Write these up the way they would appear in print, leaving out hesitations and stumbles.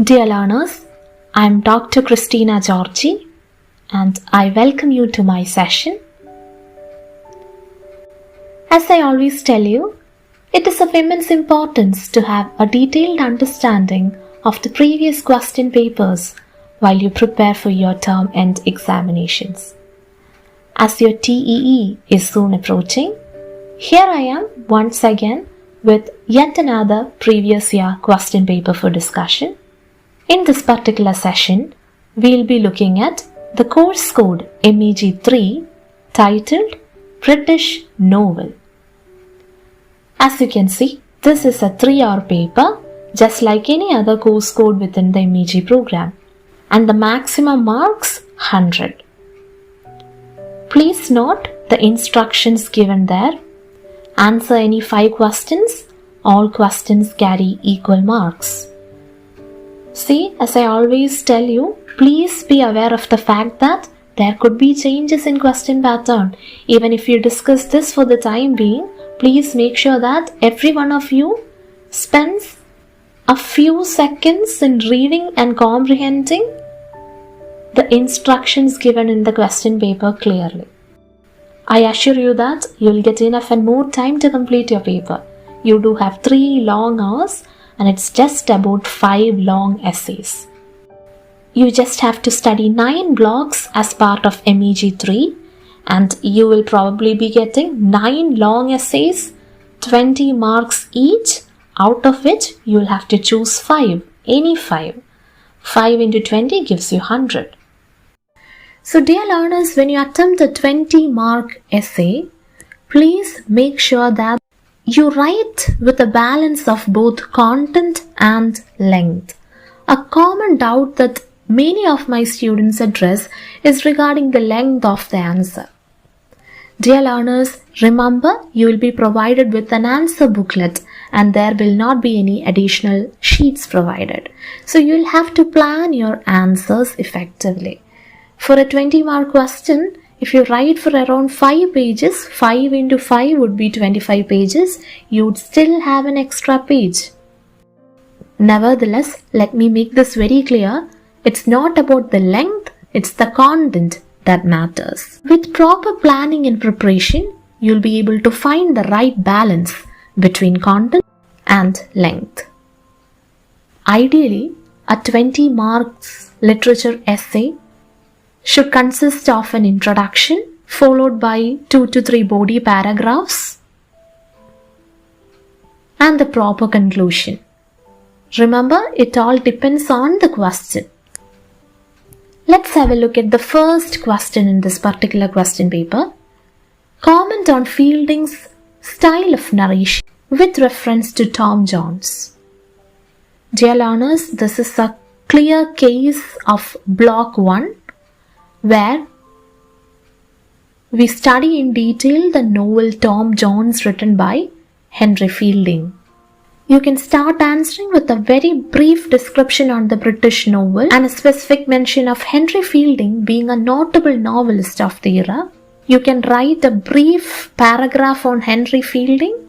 Dear learners, I am Dr. Christina Georgy and I welcome you to my session. As I always tell you, it is of immense importance to have a detailed understanding of the previous question papers while you prepare for your term end examinations. As your TEE is soon approaching, here I am once again with yet another previous year question paper for discussion. In this particular session, we'll be looking at the course code MEG-03 titled British Novel. As you can see, this is a 3-hour paper just like any other course code within the MEG program, and the maximum marks 100. Please note the instructions given there. Answer any 5 questions. All questions carry equal marks. See, as I always tell you, please be aware of the fact that there could be changes in question pattern. Even if you discuss this for the time being, please make sure that every one of you spends a few seconds in reading and comprehending the instructions given in the question paper clearly. I assure you that you will get enough and more time to complete your paper. You do have 3 long hours and it's just about 5 long essays. You just have to study 9 blocks as part of MEG-03 and you will probably be getting 9 long essays, 20 marks each, out of which you will have to choose 5, any 5. 5 into 20 gives you 100. So dear learners, when you attempt a 20-mark essay, please make sure that you write with a balance of both content and length. A common doubt that many of my students address is regarding the length of the answer. Dear learners, remember you will be provided with an answer booklet and there will not be any additional sheets provided. So you will have to plan your answers effectively. For a 20-mark question, if you write for around 5 pages, 5 into 5 would be 25 pages, you would still have an extra page. Nevertheless, let me make this very clear, it's not about the length, it's the content that matters. With proper planning and preparation, you'll be able to find the right balance between content and length. Ideally, a 20 marks literature essay should consist of an introduction followed by 2 to 3 body paragraphs and the proper conclusion. Remember, it all depends on the question. Let's have a look at the first question in this particular question paper. Comment on Fielding's style of narration with reference to Tom Jones. Dear learners, this is a clear case of block 1 where we study in detail the novel Tom Jones written by Henry Fielding. You can start answering with a very brief description on the British novel and a specific mention of Henry Fielding being a notable novelist of the era. You can write a brief paragraph on Henry Fielding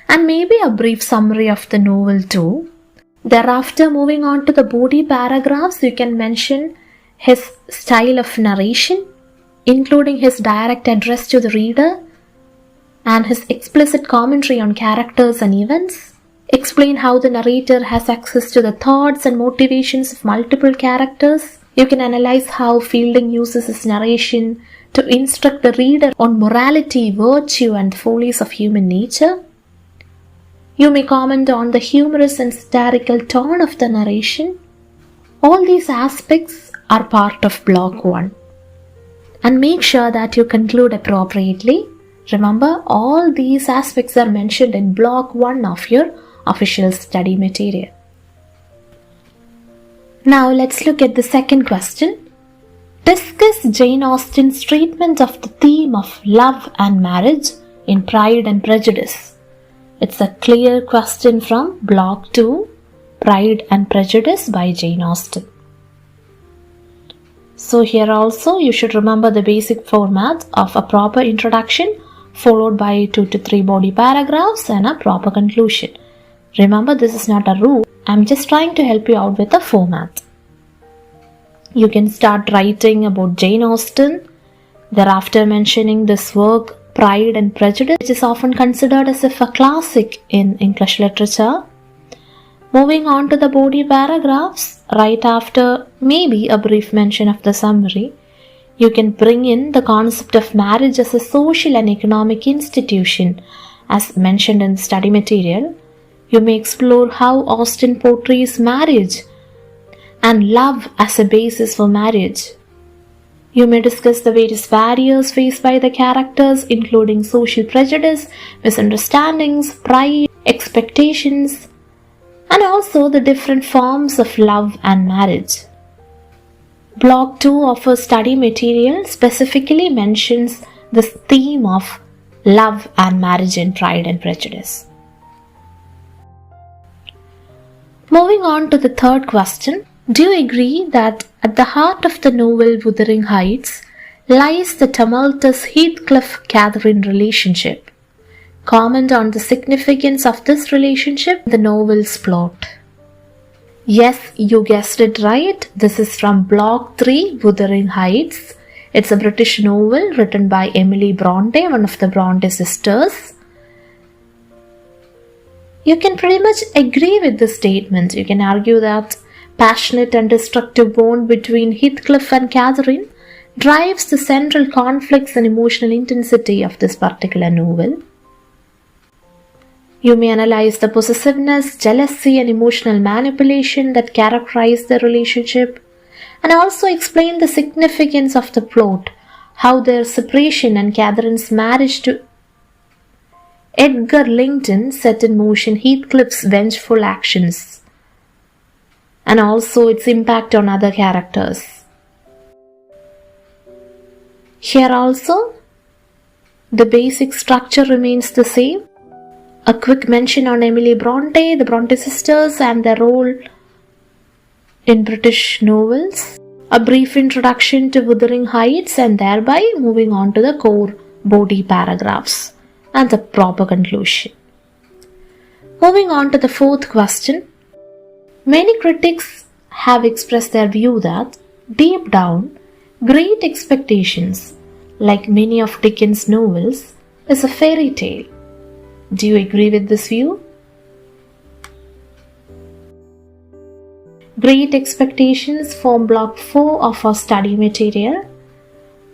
and maybe a brief summary of the novel too. Thereafter, moving on to the body paragraphs, you can mention his style of narration, including his direct address to the reader and his explicit commentary on characters and events. Explain how the narrator has access to the thoughts and motivations of multiple characters. You can analyze how Fielding uses his narration to instruct the reader on morality, virtue, and follies of human nature. You may comment on the humorous and satirical tone of the narration. All these aspects are part of block 1. And make sure that you conclude appropriately. Remember, all these aspects are mentioned in block 1 of your official study material. Now let's look at the second question. Discuss Jane Austen's treatment of the theme of love and marriage in Pride and Prejudice. It's a clear question from block 2, Pride and Prejudice by Jane Austen. So here also you should remember the basic format of a proper introduction followed by 2 to 3 body paragraphs and a proper conclusion. Remember, this is not a rule I'm just trying to help you out with the format. You can start writing about Jane Austen, thereafter mentioning this work, Pride and Prejudice, which is often considered as if a classic in English literature. Moving on to the body paragraphs, right after maybe a brief mention of the summary, you can bring in the concept of marriage as a social and economic institution, as mentioned in the study material. You may explore how Austen portrays marriage and love as a basis for marriage. You may discuss the various barriers faced by the characters, including social prejudice, misunderstandings, pride, expectations, and also the different forms of love and marriage. Block 2 of our study material specifically mentions this theme of love and marriage in Pride and Prejudice. Moving on to the third question, do you agree that at the heart of the novel Wuthering Heights lies the tumultuous Heathcliff-Catherine relationship? Comment on the significance of this relationship in the novel's plot. Yes, you guessed it right. This is from Block 3, Wuthering Heights. It's a British novel written by Emily Bronte, one of the Bronte sisters. You can pretty much agree with this statement. You can argue that passionate and destructive bond between Heathcliff and Catherine drives the central conflicts and emotional intensity of this particular novel. You may analyze the possessiveness, jealousy, and emotional manipulation that characterize the relationship, and also explain the significance of the plot, how their separation and Catherine's marriage to Edgar Linton set in motion Heathcliff's vengeful actions, and also its impact on other characters. Here also, the basic structure remains the same. A quick mention on Emily Bronte, the Bronte sisters and their role in British novels. A brief introduction to Wuthering Heights, and thereby moving on to the core body paragraphs and the proper conclusion. Moving on to the fourth question. Many critics have expressed their view that, deep down, Great Expectations, like many of Dickens' novels, is a fairy tale. Do you agree with this view? Great Expectations form Block 4 of our study material.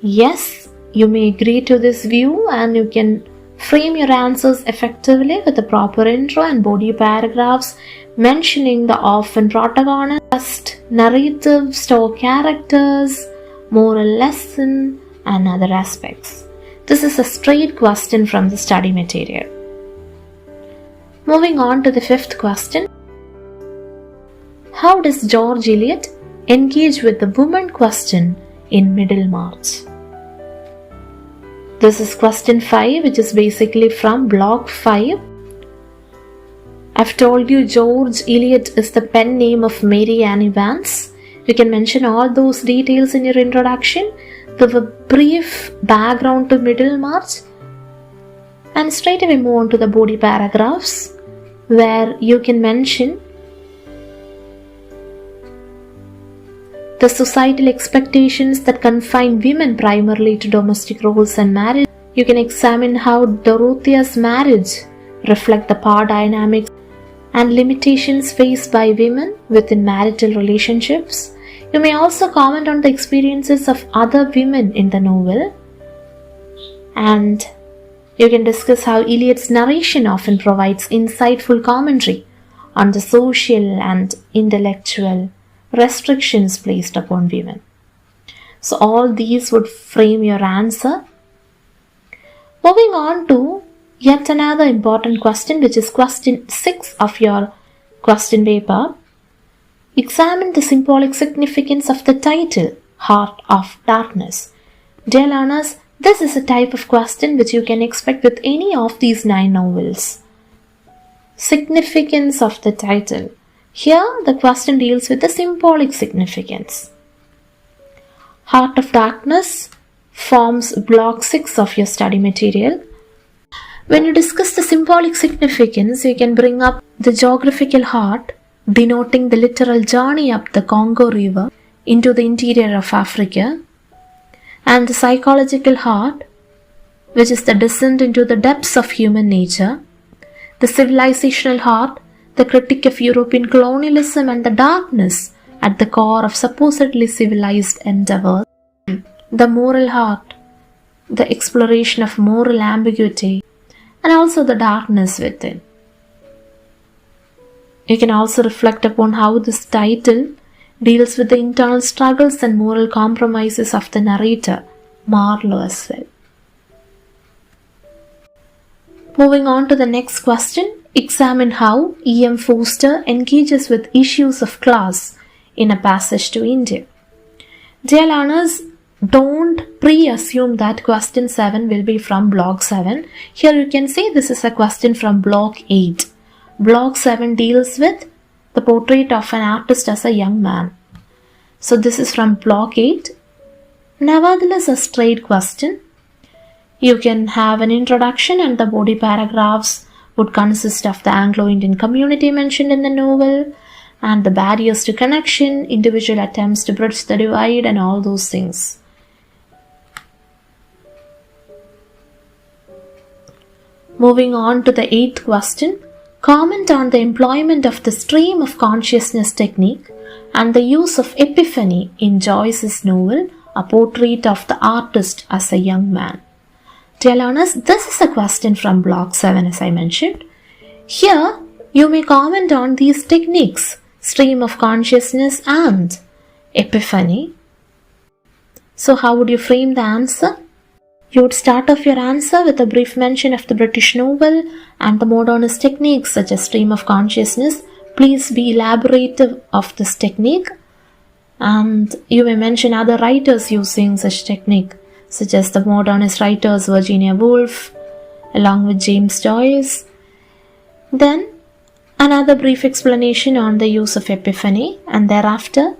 Yes, you may agree to this view, and you can frame your answers effectively with the proper intro and body paragraphs mentioning the orphan protagonist, narrative, store characters, moral lesson, and other aspects. This is a straight question from the study material. Moving on to the fifth question. How does George Eliot engage with the woman question in Middlemarch? This is question 5, which is basically from Block 5. I've told you George Eliot is the pen name of Mary Ann Vance. You can mention all those details in your introduction, give a brief background to Middlemarch, and straight away move on to the body paragraphs, where you can mention the societal expectations that confine women primarily to domestic roles and marriage. You can examine how Dorothea's marriage reflect the power dynamics and limitations faced by women within marital relationships. You may also comment on the experiences of other women in the novel, and you can discuss how Eliot's narration often provides insightful commentary on the social and intellectual restrictions placed upon women. So all these would frame your answer. Moving on to yet another important question, which is question 6 of your question paper. Examine the symbolic significance of the title, Heart of Darkness. Dear learners, this is a type of question which you can expect with any of these 9 novels. Significance of the title. Here, the question deals with the symbolic significance. Heart of Darkness forms Block 6 of your study material. When you discuss the symbolic significance, you can bring up the geographical heart denoting the literal journey up the Congo River into the interior of Africa, and the psychological heart, which is the descent into the depths of human nature, the civilizational heart, the critique of European colonialism and the darkness at the core of supposedly civilized endeavors, the moral heart, the exploration of moral ambiguity, and also the darkness within. You can also reflect upon how this title deals with the internal struggles and moral compromises of the narrator, Marlowe, as well. Moving on to the next question, examine how E.M. Forster engages with issues of class in A Passage to India. Dear learners, don't pre-assume that question 7 will be from block 7. Here you can see this is a question from block 8. Block 7 deals with the portrait of an artist as a young man. So this is from block 8. Nevertheless, a straight question. You can have an introduction and the body paragraphs would consist of the Anglo-Indian community mentioned in the novel and the barriers to connection, individual attempts to bridge the divide and all those things. Moving on to the 8th question. Comment on the employment of the stream of consciousness technique and the use of epiphany in Joyce's novel, A Portrait of the Artist as a Young Man. Dear learners, this is a question from block 7 as I mentioned. Here, you may comment on these techniques, stream of consciousness and epiphany. So how would you frame the answer? You would start off your answer with a brief mention of the British novel and the modernist techniques such as stream of consciousness. Please be elaborative of this technique, and you may mention other writers using such technique such as the modernist writers Virginia Woolf along with James Joyce. Then another brief explanation on the use of epiphany, and thereafter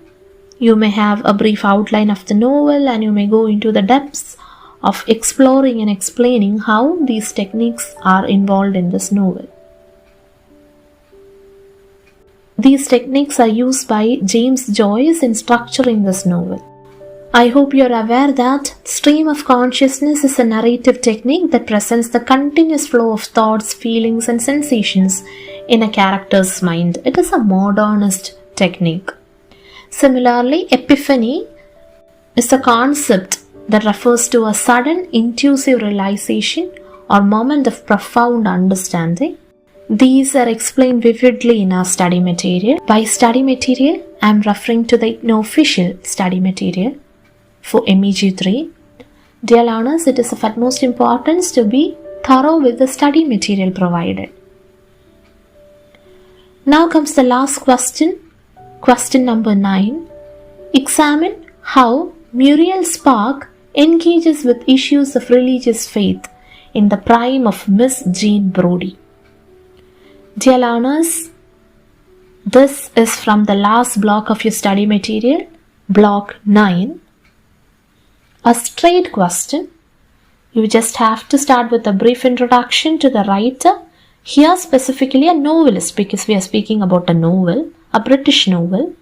you may have a brief outline of the novel and you may go into the depths of exploring and explaining how these techniques are involved in this novel. These techniques are used by James Joyce in structuring this novel. I hope you are aware that stream of consciousness is a narrative technique that presents the continuous flow of thoughts, feelings and sensations in a character's mind. It is a modernist technique. Similarly, epiphany is a concept that refers to a sudden intuitive realization or moment of profound understanding. These are explained vividly in our study material. By study material, I am referring to the official study material for MEG-03. Dear learners, it is of utmost importance to be thorough with the study material provided. Now comes the last question, question number 9. Examine how Muriel Spark engages with issues of religious faith in the prime of Miss Jean Brodie. Dear learners, this is from the last block of your study material, block 9. A straight question. You just have to start with a brief introduction to the writer. Here specifically a novelist, because we are speaking about a novel, a British novel.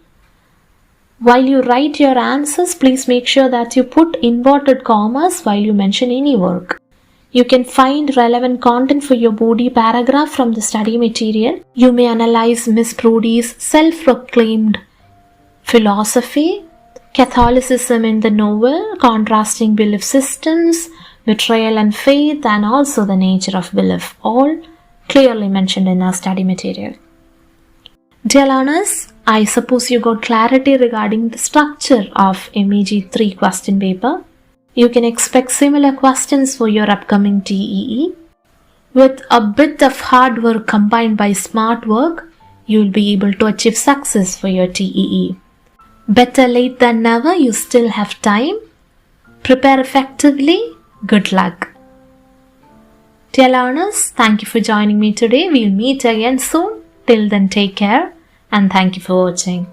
While you write your answers, please make sure that you put inverted commas while you mention any work. You can find relevant content for your body paragraph from the study material. You may analyze Miss Brodie's self-proclaimed philosophy, Catholicism in the novel, contrasting belief systems, betrayal and faith, and also the nature of belief, all clearly mentioned in our study material. Dear learners, I suppose you got clarity regarding the structure of MEG-03 question paper. You can expect similar questions for your upcoming TEE. With a bit of hard work combined by smart work, you will be able to achieve success for your TEE. Better late than never, you still have time. Prepare effectively. Good luck. Dear learners, thank you for joining me today. We'll meet again soon. Till then, take care and thank you for watching.